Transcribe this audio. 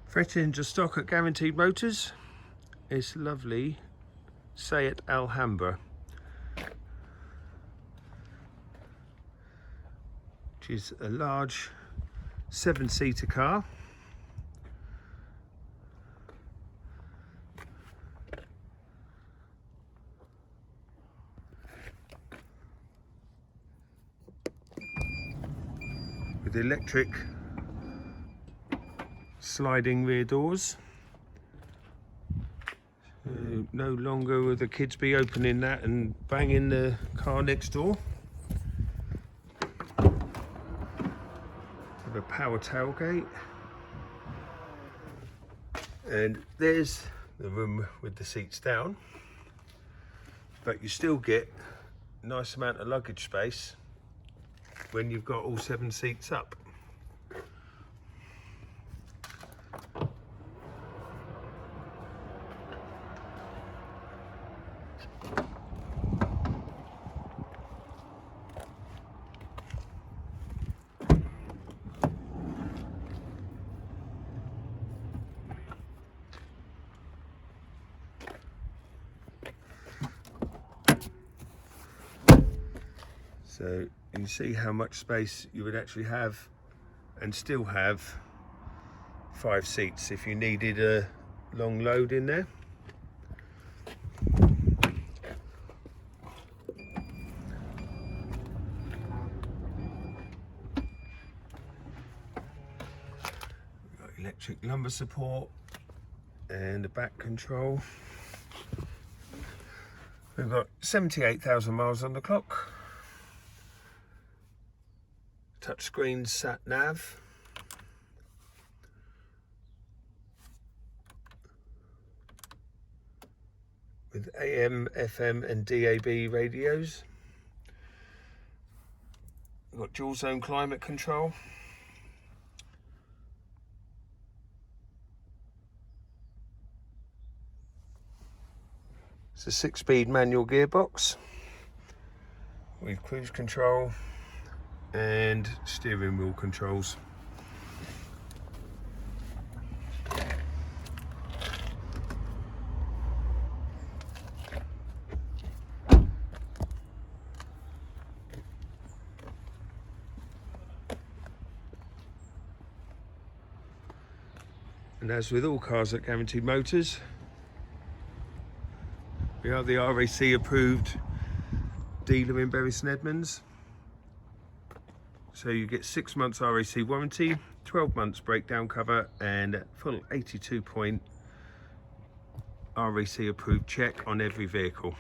Fresh engine stock at Guaranteed Motors. It's lovely Seat Alhambra, which is a large 7-seater car. With electric sliding rear doors. No longer will the kids be opening that and banging the car next door. With a power tailgate. And there's the room with the seats down. But you still get a nice amount of luggage space when you've got all 7 seats up. So you can see how much space you would actually have and still have 5 seats if you needed a long load in there. We've got electric lumbar support and the back control. We've got 78,000 miles on the clock. Touchscreen sat nav. With AM, FM and DAB radios. We've got dual zone climate control. It's a 6-speed manual gearbox with cruise control and steering wheel controls. And as with all cars at Guaranteed Motors, we are the RAC Approved Dealer in Bury St Edmunds. So you get 6 months RAC warranty, 12 months breakdown cover and full 82-point RAC approved check on every vehicle.